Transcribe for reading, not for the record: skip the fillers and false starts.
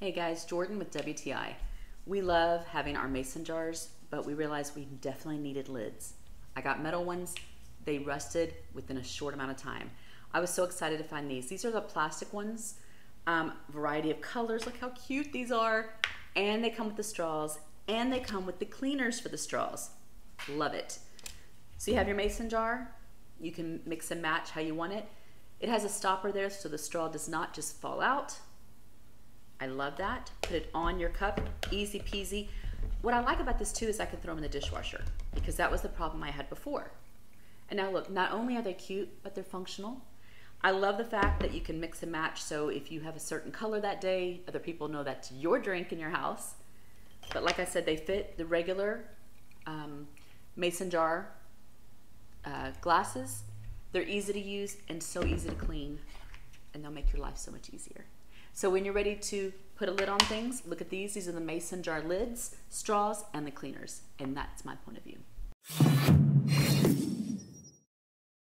Hey guys, Jordan with WTI. We love having our mason jars, but we realized we definitely needed lids. I got metal ones. They rusted within a short amount of time. I was so excited to find these. These are the plastic ones, variety of colors. Look how cute these are. And they come with the straws, and they come with the cleaners for the straws. Love it. So you have your mason jar. You can mix and match how you want it. It has a stopper there so the straw does not just fall out. I love that. Put it on your cup, easy peasy. What I like about this too is I can throw them in the dishwasher because that was the problem I had before. And now look, not only are they cute, but they're functional. I love the fact that you can mix and match, so if you have a certain color that day, other people know that's your drink in your house. But like I said, they fit the regular mason jar glasses. They're easy to use and so easy to clean, and they'll make your life so much easier. So when you're ready to put a lid on things, look at these. These are the mason jar lids, straws, and the cleaners. And that's my point of view.